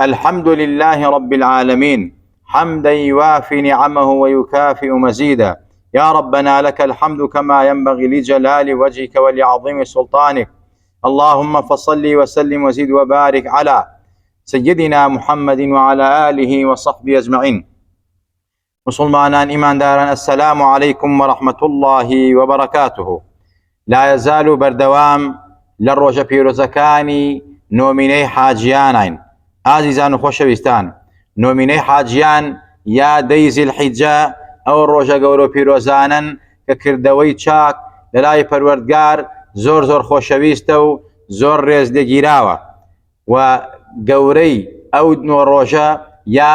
الحمد لله رب العالمين حمدا يوافي نعمه ويكافئ مزيدا. يا ربنا لك الحمد كما ينبغي لجلال وجهك ولعظيم سلطانك. اللهم فصل وسلم وزد وبارك على سيدنا محمد وعلى آله وصحبه أجمعين. مسلمانان إيمان داران، السلام عليكم ورحمة الله وبركاته. لا يزال بردوام للروجة بيروزكاني نوميني حاجيانين. عزیزان و خۆشەویستان، نۆمینەی حاجیان یا دەی زیلحیجە ئەو ڕۆژە گەورە و پیرۆزانن کە کردەوەی چاک لەلای پەروەردگار زۆر زۆر خۆشەویستە و زۆر ڕێز لێگیراوە و گەورەی ئەو نۆ ڕۆژە یا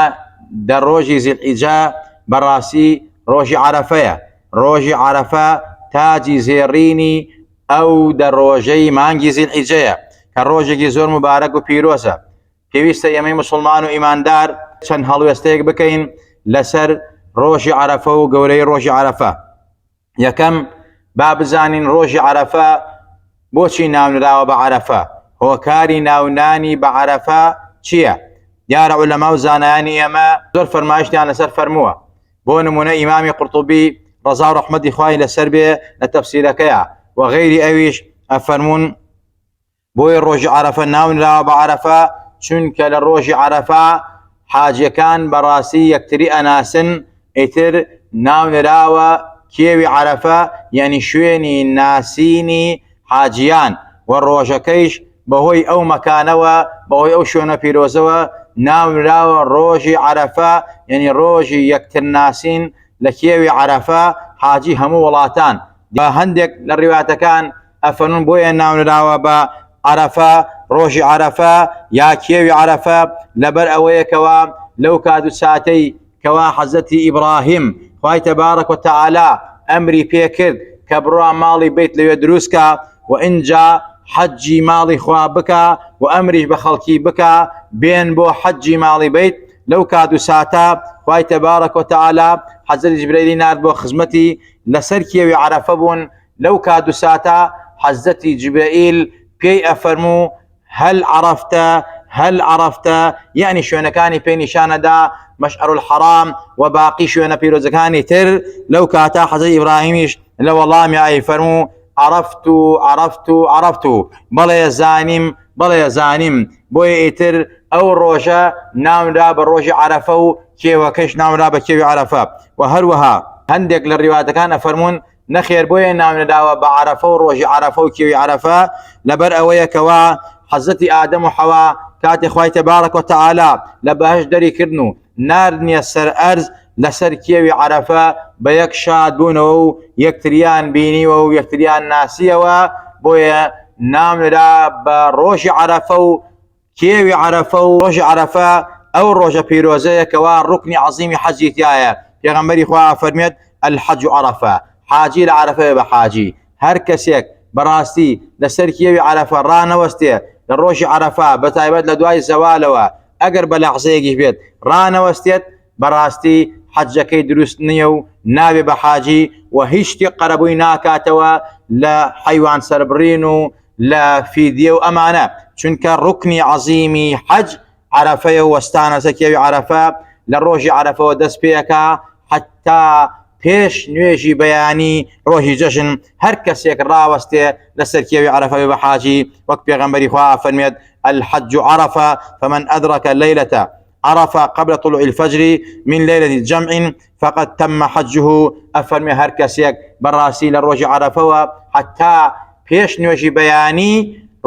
دە ڕۆژی زیلحیجە بەڕاستی ڕۆژی عەرەفەیە. ڕۆژی عەرەفە تاجی زێڕینی ئەو دە ڕۆژەی مانگی زیلحیجەیە کە ڕۆژێکی زۆر مبارەک و پیرۆزە. پێویستە ئێمەی مسلمان و ئیماندار چەند هەڵوێستەیەک بکەین لەسەر ڕۆژی عەرەفە و گەورەی ڕۆژی عەرەفە. یەکەم با بزانین ڕۆژی عەرەفە بۆچی ناونراوە بە عەرەفە، هۆکاری ناونانی بە عەرەفە چییە؟ دیارە عولەما و زانایانی ئێمە زۆر فەرمایشتیان لەسەر فەرمووە. بۆ نمونە ئیمامی قورطوبی ڕەزا و ڕەحمەتی خوای لەسەر بێ لە تەفسیرەکەیە و غەیری ئەویش ئەفەرموون بۆی ڕۆژی عەرەفە ناونراوە بە عەرەفە چونکە لە ڕۆژی عەرەفە حاجیەکان بەڕاستی یەکتری ئەناسن. ئیتر ناونراوە کێوی عەرەفە یعنی شوێنی ناسینی حاجیان و ڕۆژەکەیش بەهۆی ئەو مەکانەوە بەهۆی ئەو شوێنە پیرۆزەوە ناونراوە ڕۆژی عەرەفە یعنی ڕۆژی یەکتر ناسین لە کێوی عەرەفە حاجی هەموو وڵاتان. هەندێک لە ڕیواتەکان ئەفەرمون بۆیە ناونراوە بە عەرەفە ڕۆژی عەرەفە یا کێوی عەرەفە لەبەر ئەوەیەکەوە لەو کات و ساتەی کەوا حەزەتی ئیبراهیم خوای تەبارەک و تەعالا ئەمری پێکرد کە بڕوا ماڵی بیت لەوێ دروستکە و ئینجا حەجی ماڵی خوا بکە و ئەمریش بە خەڵکی بکە بێن بۆ حەجی ماڵی بیت. لەو کات و ساتە خوای تەبارەک و تەعالا حەزەتی جبرەیلی نارد بۆ خزمەتی لەسەر کێوی عەرەفە بوون. لەو کات و ساتە حەزەتی جبرەئیل پێی ئەفەرموو هەل عەرەفتە یعنی شوێنەکانی پێی نیشانەدا مەشعەر الحەرام و باقی شوێنە پیرۆزەکانی تر. لەو کاتە حەزەتی ئیبراهیمیش لە وەڵامی ئەیفەرموو عەرەفتو بەڵێ زانیم بۆیە ئیتر ئەو ڕۆژە ناونرا بە ڕۆژی عەرەفە و کێوەکەش ناونرا بە کێوی عەرەفە. و هەروەها هەندێک لە ڕیواتەکان ئەفەرموون نەخێر بۆیە ناونەداوە بە عەرەفە و ڕۆژی عەرەفە و کێوی عەرەفە لەبەر ئەوەیەکەوە حەزەتی ئادەم و حەوا کاتی خوای تەبارەک و تەعالا لە بەهەشت دەریکردن و ناردنیە سەر ئەرز لەسەر کێوی عەرەفە بە یەک شاد بوونەوە و یەکتریان بینیوە و یەکتریان ناسیەوە بۆیە ناونرا بە ڕۆژی عەرەفە و کێوی عەرەفە و ڕۆژی عەرەفە ئەو ڕۆژە پیرۆزەیەکەوە ڕوکنی عەزیمی حەجی تایە. پێغەمبەری خوا فەرمێت الحەج عەرەفە، حاجی لە عەرەفەیە بە حاجی. هەر کەسێک بەڕاستی لەسەر کێوی عەرەفە ڕانەوەستێ لە ڕۆژی عەرەفە بەتایبەت لە دوای زەوالەوە ئەگەر بە لەحزەیەکیش بێت ڕانەوەستێت بەڕاستی حەجەکەی دروست نییە و نابێ بە حاجی و هیچ شتێک قەرەبووی ناکاتەوە لە حەیوان سەربڕین و لە فیدیە و ئەمانە چونکە ڕوکنی عەزیمی حەج عەرەفەیە و وەستانە سەر کێوی عەرەفە لە ڕۆژی عەرەفەوە دەست پێەکە حتا پێش نوێژی بەیانی ڕۆژی جەژن هەر کەسێک ڕاوەستێ لەسەر کێوی عەرەفە بە حاجی وەک پێغەمبەری خوا فەرمێت الحەج عەرەفە فمن أدرك الليلة عرفة قبل طلوع الفجر من ليلة جمع فقد تم حجه. أفرمي هر کەسێک بەڕاستی لە ڕۆژی عەرەفەوە حتا پێش نوێژی بەیانی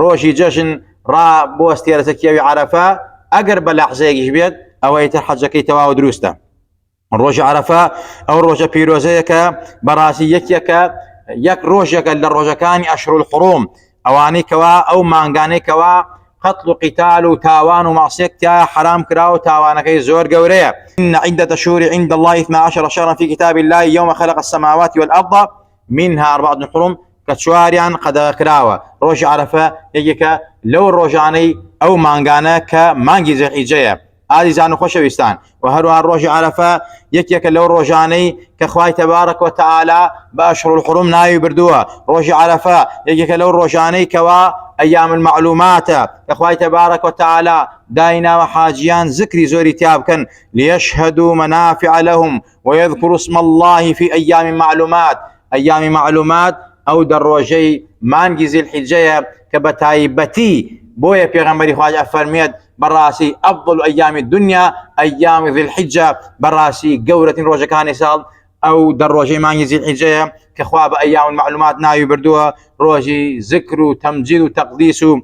ڕۆژی جەژن ڕابوەستێ لەسەر کێوی عەرەفە ئەگەر بە لەحزەیەکیش بێت ئەوەی تر حەجەکەی تەواو دروستە. ڕۆژی عەرەفە ئەو ڕۆژە پیرۆزەیەکە بەڕاستی یەک ڕۆژێکە لە ڕۆژەکانی ئەشهور الحوڕوم ئەوانەی کەوا ئەو مانگانەی کەوا قتل و قتال و تاوان و معصیەت تیا حرام کرا و تاوانەکەی زۆر گەورەیە. إن عدة الشهور عند الله 12 شهرا في كتاب الله يوم خلق السماوات والأرض منها 4 حرم کە چواریان قەدەغە کراوە. ڕۆژی عەرەفە یەکێکە لەو ڕۆژانەی ئەو مانگانە کە مانگی زیلحیجەیە. ئازیزان و خۆشەویستان، و هەروەها ڕۆژی عەرەفە یەکێکە لەو ڕۆژانەی کە خوای تەبارەک و تەعالا بە ئەشهورul حوڕم ناوی بردووە. ڕۆژی عەرەفە یەکێکە لەو ڕۆژانەی کەوا ئەیام المەعلوماتە کە خوای تەبارەک و تەعالا دایناوە حاجیان ذکری زۆری تیا بکەن ليشهدوا منافع لهم ويذكروا اسم الله في أيام معلومات. أيام معلومات ئەو دەڕۆژەی مانگی زیلحیجەیە کە بە تایبەتی بۆیە پێغەمبەری خوا فەرمێت بەڕاستی ئەفضل ئەیامی الدنیا ئەیامی ذیلحیجە، بەڕاستی گەورەترین ڕۆژەکانی ساڵ ئەو دەڕۆژەی مانگی زیلحیجەیە کە خوا بە ئەیام المعلومات ناوی بردووە، ڕۆژی ذکر و تەمجید و تەقدیس و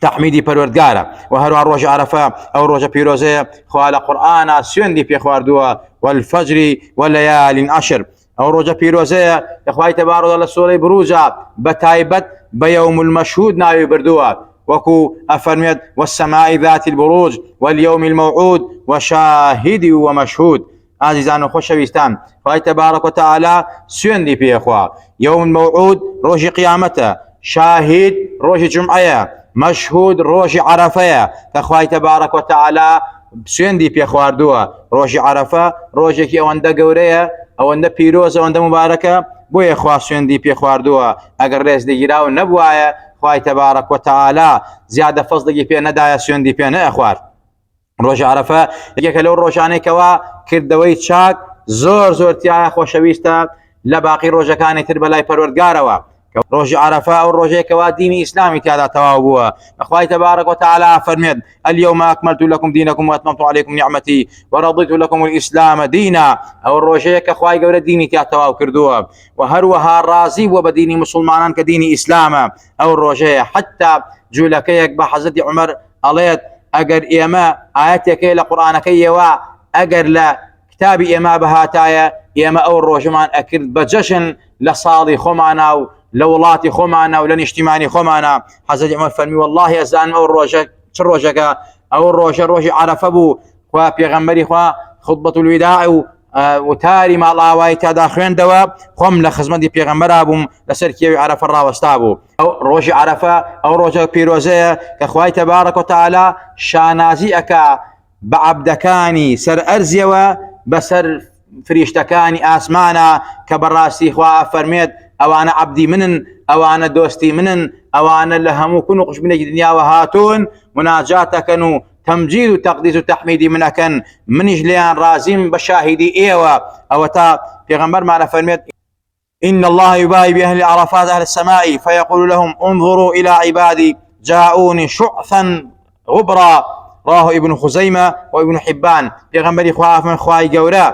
تحمیدی پەروەردگارە. و هەروەها ڕۆژی عەرەفە ئەو ڕۆژە پیرۆزەیە خوا لە قورئانە سوێندی پێ خواردووە والفەجر واللەیالین عەشر. ئەو ڕۆژە پیرۆزەیە کە خوای تەبارەک لە سوورەی بروجە بە تایبەت بە یەوم المەشهود ناوی بردووە، وەکو ئەفەرمێت والسەمائی ذات البروج واليوم الموعود وشاهد ومشهود. ئازیزان و خۆشەویستان، خوای تەبارەک و تەعالا سوێندی پێخوا. یەوم الموعود ڕۆژی قیامەتە، شاهید ڕۆژی جومعەیە، مەشهود ڕۆژی عەرەفەیە کە خوای تەبارەک و تەعالا سوێندی پێ خواردووە. ڕۆژی عەرەفە ڕۆژێکی ئەوەندە گەورەیە، ئەوەندە پیرۆز، ئەوەندە مبارەکە، بۆیە خوا سوێندی پێ خواردووە. ئەگەر ڕێزلێگیراو نەبوایە خوای تەبارەک و تەعالا زیادە فەزڵێکی پێ نەدایە، سوێندی پێ نەخوارد. ڕۆژی عەرەفە یەکێکە لەو ڕۆژانەی کەوا کردەوەی چاک زۆر زۆرتیایە خۆشەویستە لە باقی ڕۆژەکانی تر بەلای پەروەردگارەوە. ڕۆژی عەرەفە ئەو ڕۆژێکەوە دینی ئیسلامی تیادا تەواو بووە. خوای تەبارەک و تەعالا فەرمێت اليوم أكملت لكم دينكم وأتممت عليكم نعمتي ورضيت لكم الإسلام دينا. ئەو ڕۆژەیە کە خوای گەورە دینی تیا تەواو کردووە و هەروەها ڕازی بووە بە دینی مسلمانان کە دینی ئیسلامە. ئەو ڕۆژەیە حتا جوولەکەیەک بە حەزرەتی عومەر ئەڵێت ئەگەر ئێمە ئاەتێکەیە لە قورئانەکەیەوە ئەگەر لە کتابی ئێمە بەهاتایە ئێمە ئەو ڕۆژمان ئەکرد بە جەشن لە ساڵی خۆمانە و لە وڵاتی خۆمانە و لە نیشتیمانی خۆمانە. حەزرەتی عومەر فەرمی واللهی ئەزانم ئەو ڕۆژە چ ڕۆژەکە، ئەو ڕۆژە ڕۆژی عەرەفە بوو. خوا پێغەمبەری خوا خوتبەت الوداع و وتاری ماڵئاوایی تادا خوێندەوە، خۆم لە خزمەتی پێغەمبەرا بووم لەسەر کێوی عەرەفە ڕاوەستا بوو. ئەو ڕۆژی عەرەفە ئەو ڕۆژە پیرۆزەیە کە خوای تەبارەک و تەعالا شانازی ئەکا بە عەبدەکانی سەر ئەرزیەوە بەسەر فریشتەکانی ئاسمانە کە بەڕاستی خوا فەرمێت ئەوانە عەبدی منن، ئەوانە دۆستی منن، ئەوانە لە هەموو کون و قوشبنێکی دنیاوە هاتوون مناجاتەکەن و تەمجید و تەقدیس و تەحمیدی منەکەن، منیش لیان رازیم بە شاهیدی ئێوە. ئەوە تا پێغەمبەرمانە فەرمێت إن الله يباهي بأهل عرفات أهل السماء فيقول لهم انظروا إلى عبادي جاءوني شعثا غبرا. رواه ابن خزيمة وابن حبان. پێغەمبەری خوا فەرمێت خوای گەورە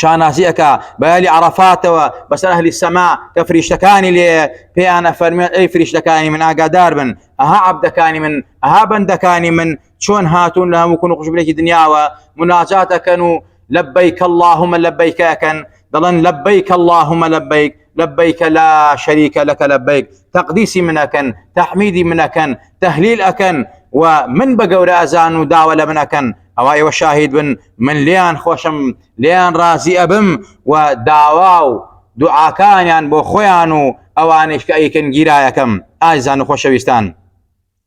شانازیەکە بە ئەهلی عەرەفاتەوە بەسەر ئەهلی سەما کە فریشتەکانی لێ پێیانە فەرمێت ئەی فریشتەکانی من ئاگادار بن، ئەها عەبدەکانی من، ئەها بەندەکانی من چۆن هاتوون لە هەموو کون و قوشبێکی دنیاوە مناجاتەکەن و لبيك اللهم لبيك أكن دلن لبيك اللهم لبيك لبيك لا شريك لك لبيك تقديسي من أكن تحميدي من أكن تهليل أكن ومن بقول أزان وداولة من أكن أواي وشاهد من ليان خوشم ليان رازي أبم وداواو دعا كان بو خويانو أوانش كأيكن جيرايكم أزان خوشويستان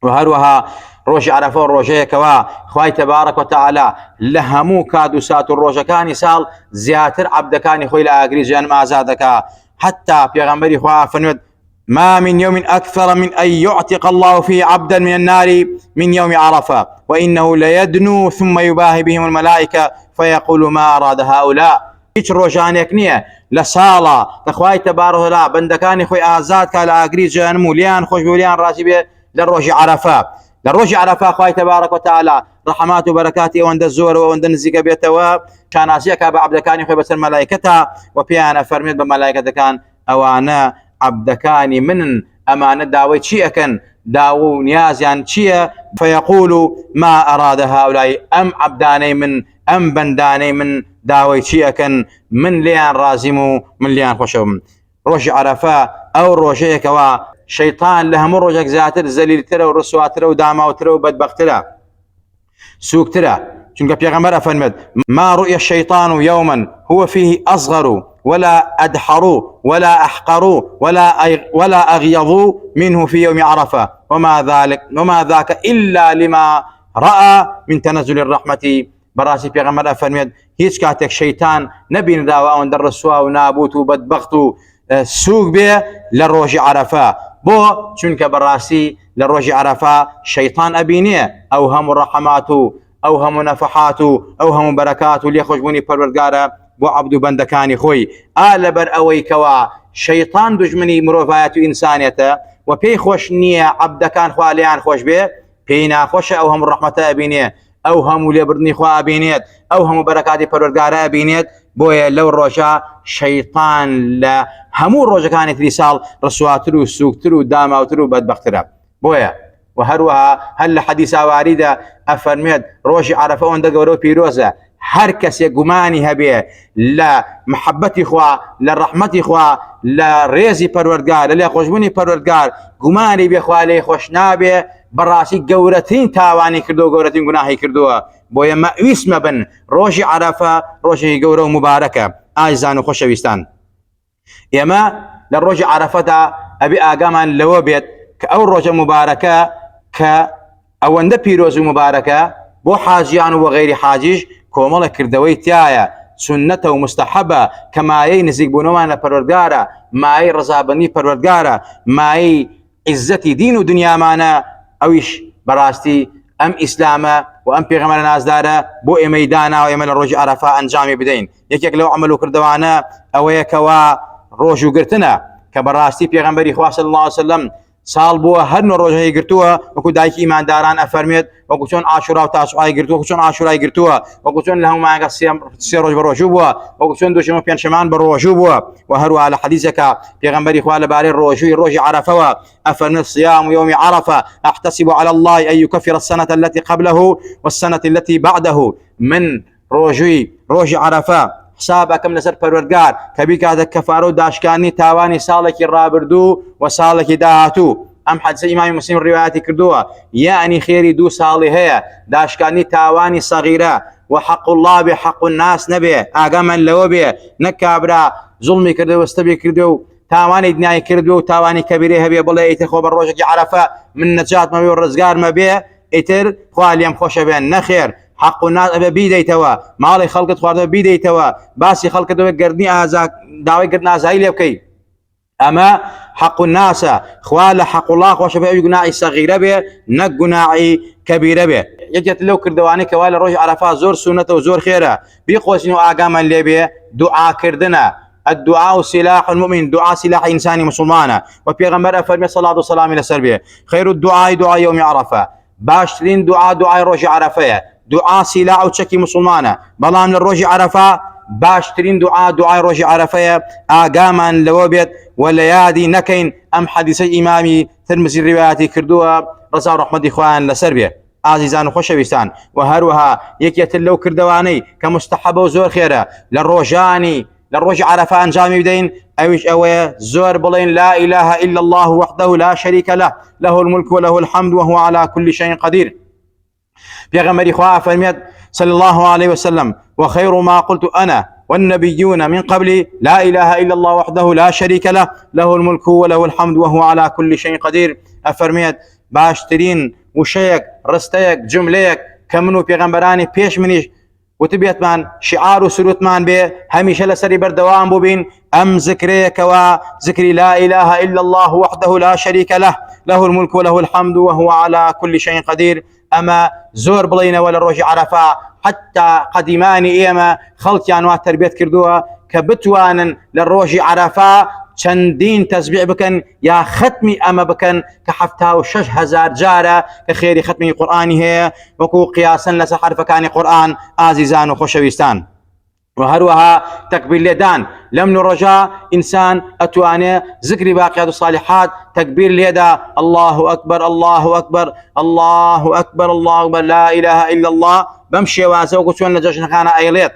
وهروها روش عرفه روجه كوا خوای تبارك وتعالى لهمو كادو سات الروجكاني سال زياتر عبدكاني خوي لاغري جان ما زادك حتى پیغمبري خوا فنود ما من يوم أكثر من أن يعتق الله فيه عبدا من النار من يوم عرفة وإنه ليدنو ثم يباهي بهم الملائكة فيقول ما أراد هؤلاء هیچ ڕۆژانێک نییە لە ساڵە دەخوای تەبارەک وتعالە بەندەکانی خۆی ئازاد کە لە ئاگری جەهەنەم و لیان خۆش بۆ لیان ڕازی بێ لە ڕۆژی عەرەفە. لە ڕۆژی عەرەفە خوای تەبارەک وتعالە ڕەحمات و بەرەکاتی ئەوەندە زۆرە و ئەوەندە نزیکە بێتەوە شانازیەکە بە عەبدەکانی خۆی بەسەر مەلایکەتە و پێیانە فەرمێت بە مەلایکەتەکان ئەوانە عەبدەکانی منن ئەمانە داوای چی ئەکەن داو و نیازیان چییە فەیەقول ما ئەراد هؤلاء ئەم عەبدانەی من ئەم بەندانەی من داوای چی ئەکەن من لیان ڕازیم و من لیان خۆشەوم. ڕۆژی عەرەفە ئەو ڕۆژەیەکەوە شەیطان لە هەموو ڕۆژێک زیاتر زەلیلترە و ڕسواترە و داماوترە و بەدبەخترە سووکترە چونکە پێغەمبەر ئەفەرمێت ما رؤي الشيطان يوما هو فيه أصغر ولا أدحر ولا أحقر ولا أغيظ منه في يوم عرفة وما ذاك إلا لما رأى من تنزل الرحمة براسي في غمر أفرميد هيش كاتك شيطان نبي نداوى أن درسوا ونابوت وبدبخت سوق به للروج عرفة بو چونك براسي للروج عرفة شيطان أبينيه أوهم الرحمات أوهم نفحات أوهم بركات ليخرجوني پروردگار بو عبد بندكاني خوي آلبر أوي كوا شيطان دجمني مروفايات إنسانيته وبي خوش نية عبدكان خواليان خوش به بينا خوش أوهم الرحمة أبينيه أوهم لبردني خوا أبينيت أوهم بركاتي پروردگار أبينيت بويا لو الروجا شيطان لا همو الروجا كانت رسال رسواترو سوكترو داماوترو بدبخترا بويا وهروها هل حديثا واردة أفرميت روجي عرفة وان دقورو بيروزا هر کسی گمانی هبه لا محبتی خوا لا رحمتی خوا لا رزی پروردگار لا خوشبونی پروردگار گمانی به خوا لی خوش نابه براسي گورتين تاواني كردو گورتين گناهي كردو بويا مأويس مبن روجي عرفة روجي گورو مباركة آجزان وخوشويستان يما للروجي عرفة أبي آقامان لو بيت كأو روجة مباركة كأوند بيروز مباركة بو حاجيان وغير حاجيج كومالا كردوي تيايا سنته ومستحبة كما ينزق بنوانا پروردگارا ما يي رزابني پروردگارا ما يي عزتي دين ودنيا معنا اويش براستي ام اسلامه وام پیغمبر نازداره بو ميدانا ويمل الروج عرفه انجامي بدين يكيك لو عملوا كردوانا او يكوا روجو قرتنا كبراستي پیغمبري خوا صلى الله عليه وسلم سال بو هر نو روجه قرتوها وكو دايك ايمان داران افرميت وكو چون عاشوراء وتاسوعا قرتوها وكو چون عاشوراء قرتوها وكو چون لهم ما سي روج بروجو بو وكو چون دوشم بيان شمان بروجو بو وهروا على حديثك پیغمبري خوا لباري روج عرفه افرميت صيام يوم عرفه احتسب على الله ان يكفر السنه التي قبله والسنه التي بعده من روج عرفه حسابكم لسر پروردگار كبي كذا كفارو داشكاني تاواني سالك الرابردو وسالك داهاتو ام حديث امام مسلم رواياتي كردوها يعني خيري دو صالي هي داشكاني تاواني صغيره وحق الله بحق الناس نبي اقاما لو بي نكابرا ظلمي كردو واستبي كردو تاواني دنياي كردو تاواني كبيره هبي بلا يتخو بروجك عرفه من نجات ما بي والرزقار ما بي اتر خواليم خوش بين نخير حق الناس بيديتوا مالي خلقت خوارد بيديتوا باسي خلقت قردني ازا داوي قردنا زايل يبكي اما حق الناس خوال حق الله خوش بي جناعي صغيره بي نق جناعي كبيره بي يجت لو كردواني كوال روج عرفات زور سنه وزور خيره بيقوسنو اقام اللي بي دعاء كردنا الدعاء سلاح المؤمن دعاء سلاح انساني مسلمانه وبيغمبر فرمي صلاه والسلام الى سربيه خير الدعاء دعاء يوم عرفه باشترين دعاء روج عرفه دعاء سلاح وشكي مسلمانه بلام للروج عرفه باشترين دعاء روج عرفه اقاما لوبيت والليادي نكين ام حديث امامي ترمزي الروايات كردوها رضا رحمه اخوان لسربيه عزيزان وخوشويستان وهروها يكيت لو كردواني كمستحب وزور خيره للروج عرفه انجامي بدين اويش اوي زور بلين لا اله الا الله وحده لا شريك له له الملك وله الحمد وهو على كل شيء قدير پیغمبر خوا فرمید صلى الله عليه وسلم وخير ما قلت انا والنبيون من قبلي لا اله الا الله وحده لا شريك له له الملك وله الحمد وهو على كل شيء قدير افرمید باشترين وشيك رستيك جمليك كمنو پیغمبراني پیش منيش وتبيت من شعار وسروت من به هميشه لسري بردوام بوبين ام ذكريك وذكري لا اله الا الله وحده لا شريك له له الملك وله الحمد وهو على كل شيء قدير اما زور بلينا ولا روج عرفه حتى قديماني ايما خلقيان وتربيت كردوها كبتوان للروج عرفه چندين تسبيع بكن يا ختمي اما بكن كحفتا وشش هزار جاره كخيري ختمي قراني هي وكو قياسا لسحر فكاني قران عزيزان وخوشويستان وهروها تكبير ليدان لم نرجع انسان اتواني ذكر باقيات الصالحات تكبير ليدا الله اكبر الله اكبر الله اكبر الله اكبر لا اله الا الله بمشي واسوق شلون لجشن خانا ايليت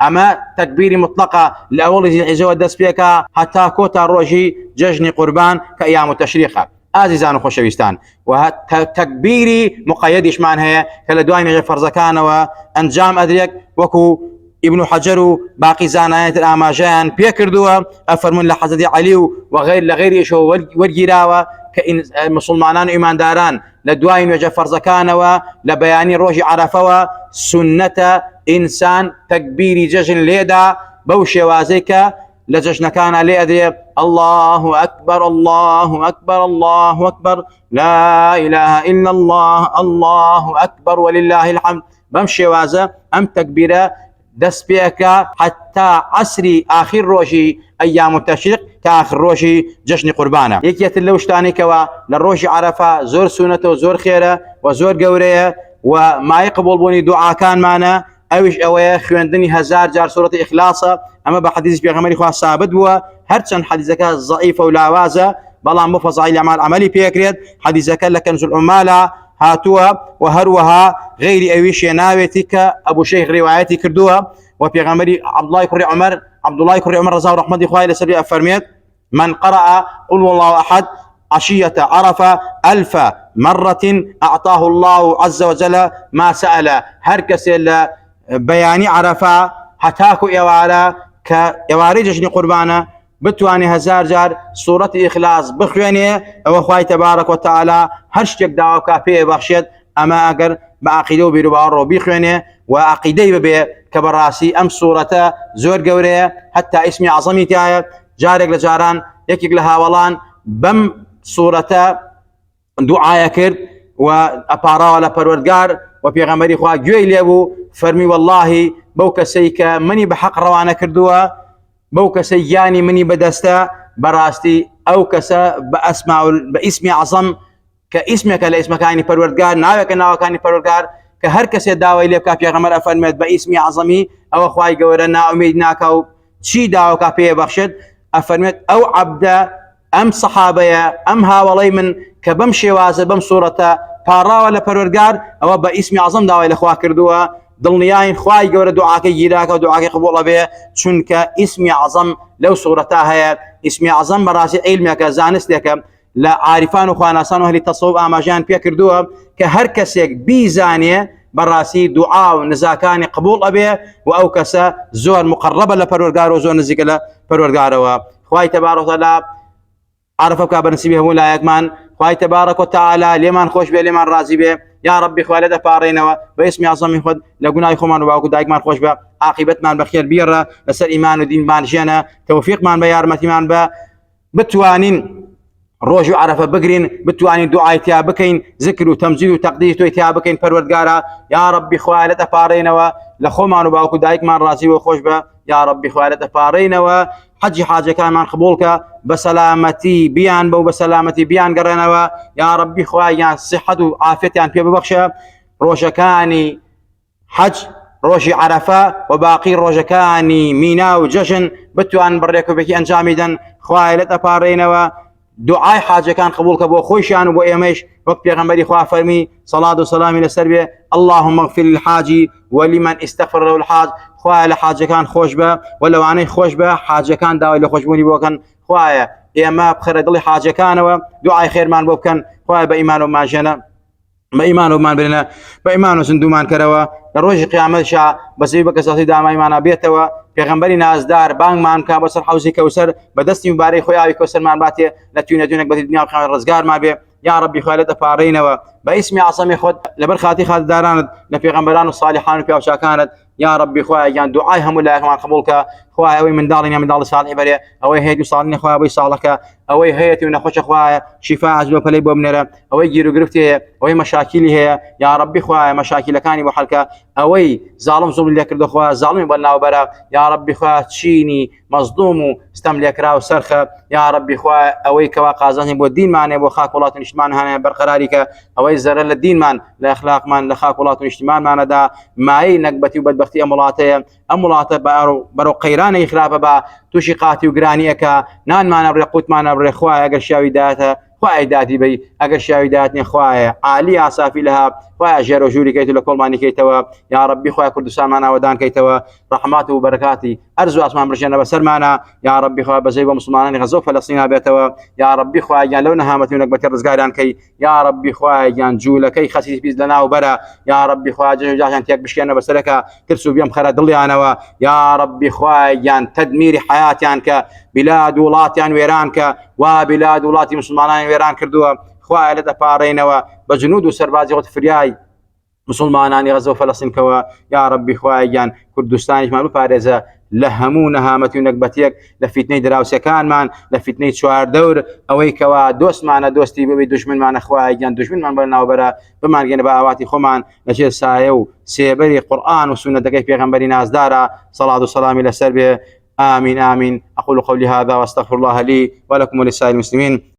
اما تكبيري مطلقه لاول يزو الدس بيكا حتى كوتا روجي ججني قربان كايام التشريقه عزيزان وخوشويستان وتكبيري مقيدش معناها كلا دواني غير فرزكان وانجام ادريك وكو ابن حجر باقي زانايات الاماجان بيكردوا افرمون لحزدي علي وغير لغير شو والجراوه كمسلمانان إيمان داران لدواين وجه فرزكانوا لبياني روجي عرفوا سنة إنسان تكبيري ججن ليدا بوشي وازيك لججن كان ليدي الله أكبر الله أكبر الله أكبر لا إله إلا الله الله أكبر ولله الحمد بمشي وازا أم تكبيرة دس بيك حتى عصري آخر روجي أيام التشريق كآخر روجي جشن قربانه يكيت اللوشتاني كوا للروجي عرفة زور سنة وزور خيرة وزور قورية وما يقبل بوني دعاء كان معنا اوش اوه خوێندنی هزار جار سورة إخلاصة اما بحديث بيغمري خواه ثابت بوا هرچند حديثك ضعيفة ولاوازة بلان بفضائل الاعمال عملي بيكريد حديثك لكنز العمالة هاتوها وهروها غير اويش ناويتك ابو شيخ روايتي كردوها وبيغمري عبد الله كري عمر رضا ورحمة الله لسبي افرميت من قرأ قل والله احد عشية عرفة 1000 مرة أعطاه الله عز وجل ما سأل هركس بياني عرفة هتاكو إوارا كإواري جشن قربانة بتواني هزار جار سورة إخلاص بخواني وخواي تبارك وتعالى هرشتك دعوة كافية بخشيد أما أقر بعقيدو بيروبارو بخواني وعقيدي ببي كبراسي أم سورة زور قورية حتى اسمي عظمي تايا جارك لجاران يكيك لها ولان بم سورة دعاء كرد وأبارا ولا پروردگار وبيغمري خوا جوي ليبو فرمي والله بوك سيكا مني بحق روانا كردوا بوك سياني مني بدستا براستي أو كسا باسمي عظم كاسمك لاسمك يعني پروردگار ناوك ناوكاني پروردگار كهر كسي داوي ليبكا بيغمر أفرميت باسمي عظمي أو خواي قورنا أميدناكو چي داوكا بيه بخشد أفرميت أو عبدا أم صحابيا أم هاولي من كبمشي وازا بم صورة بارا ولا پروردگار أو باسمي عظم داوي لخوا كردوا دڵنیاین خوای گەورە دوعاکەی گیراکە و دوعاکەی قبوڵە بێ چونکە ئیسمی عەزەم لەو سوورەتا هەیە. ئیسمی عەزەم بەڕاستی عیلمێکە زانستێکە لە عارفان و خواناسان و هەلی تەسەووف ئاماژیان پێ کردووە کە هەر کەسێک بیزانێ بەڕاستی دوعا و نزاکانی قبوڵ ئەبێ و ئەو کەسە زۆر مقربە لە پەروەردگار و زۆر نزیکە لە پەروەردگارەوە. خوای تەبارەک و تەعالا عرفە بکە بەنسیبی هەموو لایەکمان. خوای تەبارەک و تەعالا لێمان خۆش بێ لێمان ڕازی بێ. يا ربي خوالي دەپارڕێنەوە باسم عظەمی خۆت لە گوناهی خۆمان و باوکو دایکمان خۆش بە، عاقبەتمان بەخێر بیێڕە، لەسەر ئیمان و دینمان ژێنە، تەوفیقمان بە یارمەتیمان بە، بتوانین ڕۆژ و عەرەفە بگرین، بتوانین دوعای تیا بکەین، ذکر و تەمجید و تەقدیس تۆی تیا بکەین پەروەردگارە. یا ربی خوالي دەپارڕێنەوە لە خۆمان و باوکو دایکمان ڕازی و خۆش بە. یا ربی خوالي دەپارڕێنەوە حەجی حاجەکانمان قبوڵکە، بەسەلامەتی بیان بە و بەسەلامەتی بیان گەڕێنەوە. یا ربی خوایان صحت و عافیەتیان پێ ببەخشە. ڕۆژەکانی حەج، ڕۆژی عەرەفە و باقی ڕۆژەکانی مینا و جەژن بتوان بڕێکوبێکی ئەنجامی دەن. خوای لە دەپارڕێنەوە دوعای حاجەکان قبوڵکە بۆ خۆیشیان و بۆ ئێمەش، وەک پێغەمبەری خوا فەرمی سەڵات و سەلامی لەسەر بێ اللهم اغفر للحاج ولمن استغفر له الحاج. خوایە لە حاجەکان خۆش بە و لەوانەی خۆش بە حاجەکان داوای لە خۆشبوونی بۆکەن. خوایە ئێمە بخەرە دڵی حاجەکانەوە، دوعای خێرمان بۆ بکەن. خوایە بە ئیمان و ماژێنە، بە ئیمان و مان برێنە، بە ئیمان و زندومان کەرەوە. لە ڕۆژی قیامەتشا بەزەوی بە کەساتی دامایمانە بێتەوە. پێغەمبەری نازدار بانگمان کا بەسەر حەوزی کەوسەر بەدەستی مبارەی خۆی ئاوی کەوسەرمان باتێ لە توێنە دوێنێک بەتی دنیا و قیامەت ڕزگارمان بێ. یا ربی خوای لە دەپارڕێنەوە بە ئیسمی عەزەمی خۆت لەبەر خاتی خاتردارانت لە پێغەمبەران و صالحان و پیاوچاکانت. یا ربی خوای یان دوعای هەموو لایەکمان قبوڵکە. خوای ئەوەی منداڵی منداڵی ساڵحی بەرێ، ئەوەی هەیەی و ساڵی نەخوای ئەوەی ساڵەکە، ئەوەی هەیەتی و نەخۆشە خوایە شیفا عەجلۆ پەلەی بۆ بنێرە، ئەوەی گیر و گرفتی هەیە، ئەوەی مەشاکیلی هەیە. یا ربی خوای مەشاکیلەکانی بۆ حەلکە، ئەوەی زاڵم زوڵم لێ کردو خوای زاڵمی بەرناوبەرە. یا ربی خوای چینی مەزلوم و ستەم لێکرا و سەرخە. یا ربی خوای ئەوەی کەوا قازانجی بۆ دینمانێ بۆ خاک وڵات و نیشتمان هەنێ بەرقەراریکە، ئەوەی زەرە لە دینمان لە ئەخلاقمان لە خاک وڵات و نیشتمانمانەدا مای نەکبەتی و بەدبەختی ئەم وڵاتەیە. ئەم وڵاتە بەرەو قەیرانەی خراپە بە تووشی قاتی و گرانیەکە، نانمانە بڕێ قوتمانە بڕێ. خوایە ئەگەر شیاوی دایەتە خوای دادی بی، ئەگەر شیاوی دایەت نیە خوایە عالی ئاسافی لەها خوای ژێر و ژووری کەیت و لە کۆڵمانی کەیتەوە یا ربی خوای کوردستانمان ئەوەدان کەیتەوە ڕەحمات و بەرەکاتی ئەرز و ئاسمان بڕژێنە بەسەرمانە یا ربی خوای بەجێی بۆ مسلمانانی غەزە و فەلەستین بێتەوە یا ربی خوای گیان لەو نەهامەتی و نەکبەتی ڕزگاریان کەی یا ربی خوای گیان جوولەکەی خەسی پیس لەناو بەرە یا ربی خوای جێژ و جاژیان تێک بشکێنە بەسەرەکە ترس و بێم خەرە دڵیانەوە یا ربی خوای گیان تەدمیری حیاتیان کە بلاد و وڵاتیان وێران کە وا بلاد و وڵاتی مسلمانان وێران کردووە خوای لە دەپارڕێنەوە بە جنود و سەربازی خۆت فریای مسلمانانی غەزە و فەلەستینکەوە یا ربی خوای گیان کوردستانیشمان بپارێزە لە هەموو نەهامەتی و نەکبەتێک لە فیتنەی دراوسەکانمان لە فیتنەی چواردەور ئەوەی کەوا دۆستمانە دۆستی ببێ دوژمنمانە خوای گیان دوژمنمان بەرناوبەرە بمانگەێنە بە ئاواتی خۆمان لەژێر سایە و سێبەری قورئان و سونەتەکەی پێغەمبەری نازدارە صلاة و سلامی لەسەر بێ آمين آمين. أقول قولي هذا وأستغفر الله لي ولكم ولسائر المسلمين.